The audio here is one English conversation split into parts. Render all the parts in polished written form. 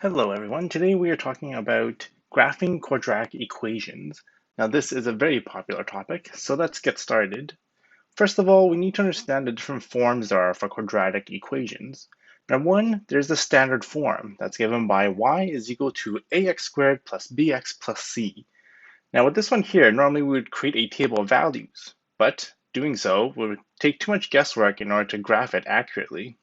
Hello everyone, today we are talking about graphing quadratic equations. Now this is a very popular topic, so let's get started. First of all, we need to understand the different forms there are for quadratic equations. Number one, there's the standard form that's given by y is equal to ax squared plus bx plus c. Now with this one here, normally we would create a table of values, but doing so would take too much guesswork in order to graph it accurately.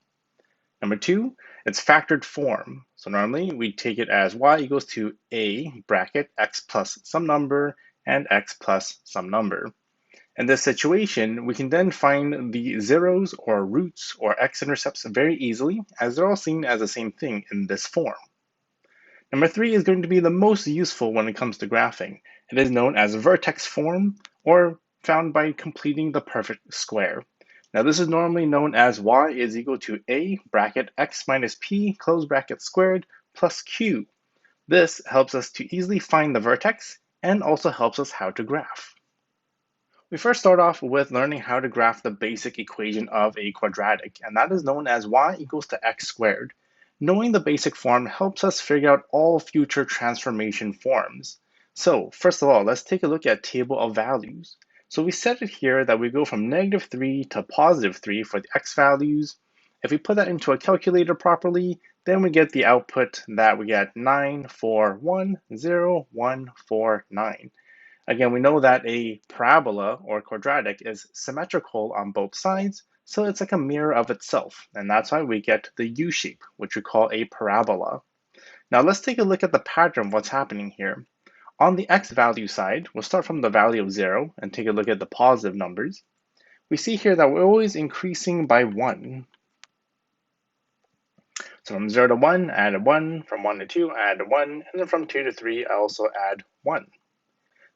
Number two, it's factored form. So normally we take it as y equals to a bracket x plus some number and x plus some number. In this situation, we can then find the zeros or roots or x-intercepts very easily, as they're all seen as the same thing in this form. Number three is going to be the most useful when it comes to graphing. It is known as vertex form, or found by completing the perfect square. Now this is normally known as y is equal to a bracket x minus p close bracket squared plus q. This helps us to easily find the vertex and also helps us how to graph. We first start off with learning how to graph the basic equation of a quadratic, and that is known as y equals to x squared. Knowing the basic form helps us figure out all future transformation forms. So first of all, let's take a look at table of values. So we set it here that we go from -3 to +3 for the x values. If we put that into a calculator properly, then we get the output that we get 9410149. Again, we know that a parabola or quadratic is symmetrical on both sides, so it's like a mirror of itself, and that's why we get the U shape, which we call a parabola. Now let's take a look at the pattern of what's happening here. On the x value side, we'll start from the value of 0 and take a look at the positive numbers. We see here that we're always increasing by 1. So from 0 to 1, add a 1, from 1 to 2, add a 1, and then from 2 to 3, I also add 1.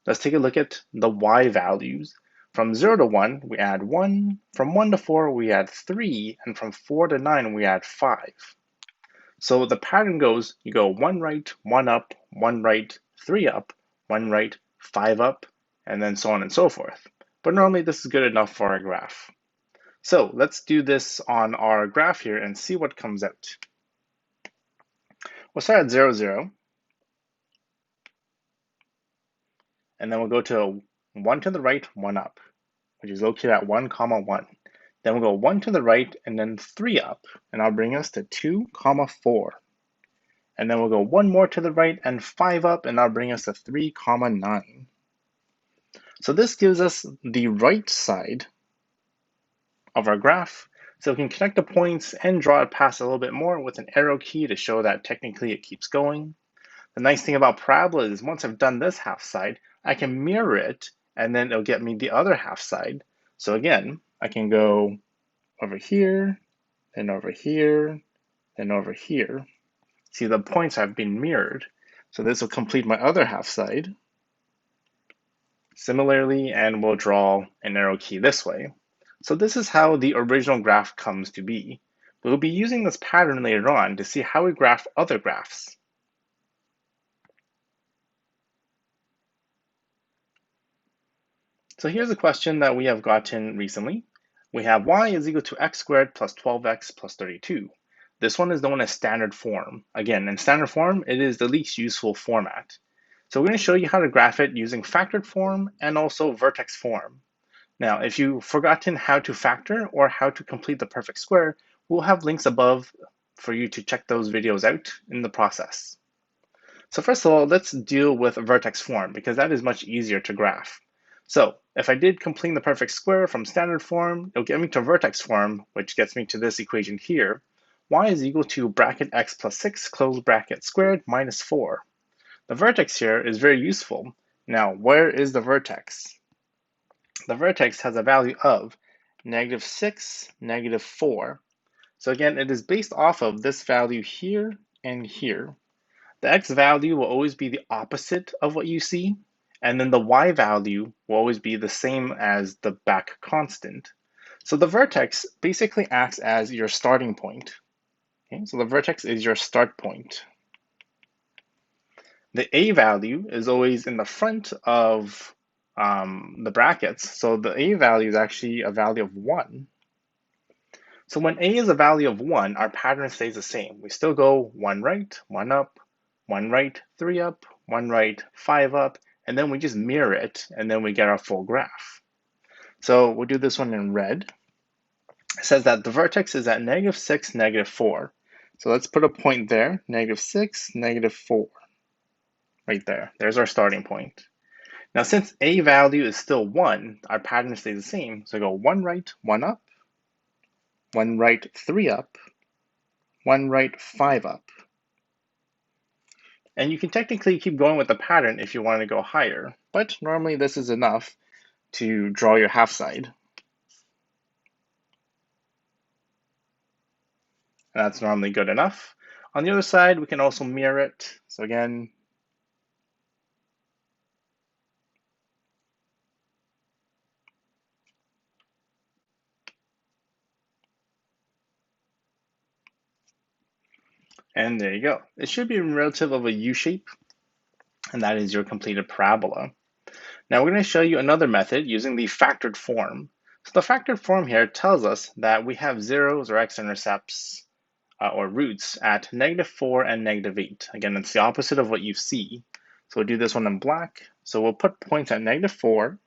Let's take a look at the y values. From 0 to 1, we add 1. From 1 to 4, we add 3. And from 4 to 9, we add 5. So the pattern goes, you go 1 right, 1 up, 1 right, 3 up, 1 right, 5 up, and then so on and so forth. But normally this is good enough for our graph. So let's do this on our graph here and see what comes out. We'll start at 0, 0. And then we'll go to 1 to the right, 1 up, which is located at 1, 1. Then we'll go 1 to the right and then 3 up, and that'll bring us to 2, 4. And then we'll go 1 more to the right and 5 up, and that'll bring us to 3, 9. So this gives us the right side of our graph. So we can connect the points and draw it past a little bit more with an arrow key to show that technically it keeps going. The nice thing about parabola is once I've done this half side, I can mirror it and then it'll get me the other half side. So again, I can go over here, then over here, then over here. See, the points have been mirrored. So this will complete my other half side. Similarly, and we'll draw an arrow key this way. So this is how the original graph comes to be. We'll be using this pattern later on to see how we graph other graphs. So here's a question that we have gotten recently. We have y is equal to x squared plus 12x plus 32. This one is known as standard form. Again, in standard form, it is the least useful format. So we're going to show you how to graph it using factored form and also vertex form. Now, if you've forgotten how to factor or how to complete the perfect square, we'll have links above for you to check those videos out in the process. So first of all, let's deal with vertex form because that is much easier to graph. So if I did complete the perfect square from standard form, it'll get me to vertex form, which gets me to this equation here. Y is equal to bracket x plus 6 close bracket squared minus 4. The vertex here is very useful. Now, where is the vertex? The vertex has a value of -6, -4. So again, it is based off of this value here and here. The x value will always be the opposite of what you see, and then the y value will always be the same as the back constant. So the vertex basically acts as your starting point. Okay, so the vertex is your start point. The a value is always in the front of the brackets, so the a value is actually a value of 1. So when a is a value of 1, our pattern stays the same. We still go 1 right, 1 up, 1 right, 3 up, 1 right, 5 up, and then we just mirror it, and then we get our full graph. So we'll do this one in red. It says that the vertex is at -6, -4. So let's put a point there, -6, -4, right there. There's our starting point. Now, since a value is still 1, our pattern stays the same. So go 1 right, 1 up, 1 right, 3 up, 1 right, 5 up. And you can technically keep going with the pattern if you want to go higher, but normally this is enough to draw your half side. And that's normally good enough. On the other side, we can also mirror it. So again, and there you go. It should be relative of a U shape, and that is your completed parabola. Now we're going to show you another method using the factored form. So the factored form here tells us that we have zeros or x-intercepts or roots at -4 and -8. Again, it's the opposite of what you see. So we'll do this one in black. So we'll put points at -4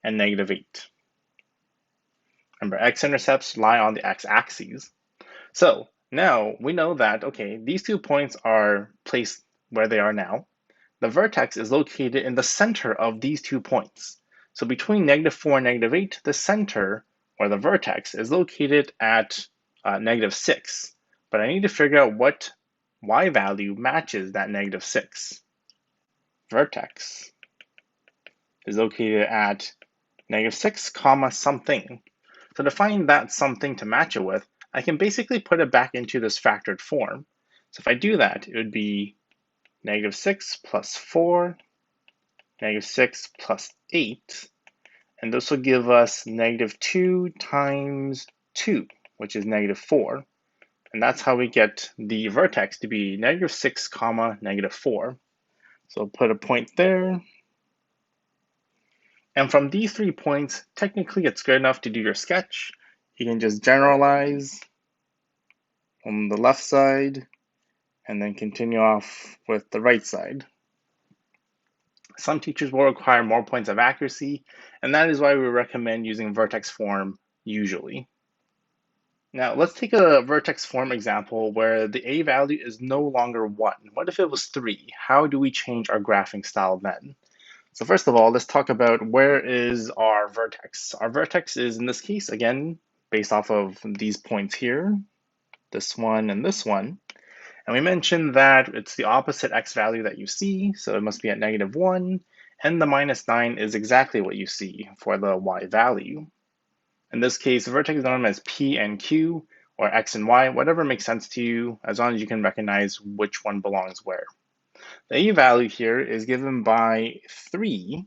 and -8. Remember, x-intercepts lie on the x-axis. So now we know that, okay, these 2 points are placed where they are now. The vertex is located in the center of these 2 points. So between -4 and -8, the center, or the vertex, is located at -6. But I need to figure out what y value matches that -6. Vertex is located at -6 comma something. So to find that something to match it with, I can basically put it back into this factored form. So if I do that, it would be -6 plus 4, -6 plus 8, and this will give us -2 times 2, which is -4. And that's how we get the vertex to be -6 comma -4. So I'll put a point there. And from these 3 points, technically it's good enough to do your sketch. You can just generalize on the left side and then continue off with the right side. Some teachers will require more points of accuracy, and that is why we recommend using vertex form usually. Now let's take a vertex form example where the a value is no longer 1. What if it was 3? How do we change our graphing style then? So first of all, let's talk about where is our vertex. Our vertex is, in this case, again, based off of these points here, this one and this one. And we mentioned that it's the opposite x value that you see, so it must be at -1, and the -9 is exactly what you see for the y value. In this case, the vertex is known as P and Q, or x and y, whatever makes sense to you, as long as you can recognize which one belongs where. The a value here is given by 3,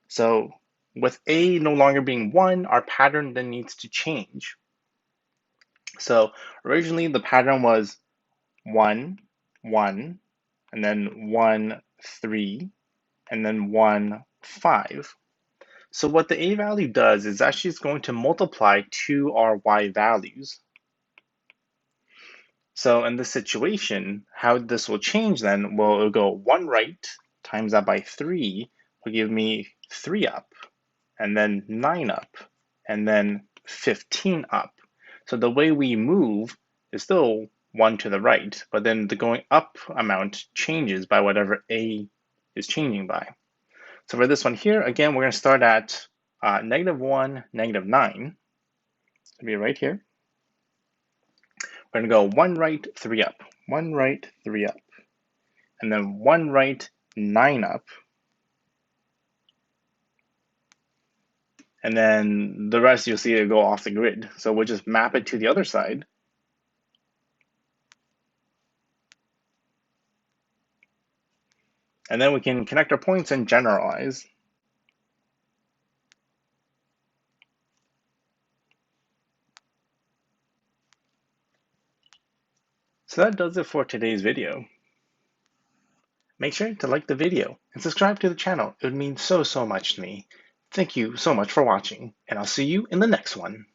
so with a no longer being 1, our pattern then needs to change. So originally the pattern was 1, 1, and then 1, 3, and then 1, 5. So what the a value does is actually it's going to multiply to our y values. So in this situation, how this will change then, well, it'll go 1 right times that by 3 will give me 3 up, and then 9 up, and then 15 up. So the way we move is still 1 to the right, but then the going up amount changes by whatever a is changing by. So for this one here, again, we're going to start at -1, -9. It'll be right here. We're going to go 1 right, 3 up, 1 right, 3 up, and then 1 right, 9 up. And then the rest you'll see it go off the grid. So we'll just map it to the other side. And then we can connect our points and generalize. So that does it for today's video. Make sure to like the video and subscribe to the channel. It would mean so much to me. Thank you so much for watching, and I'll see you in the next one.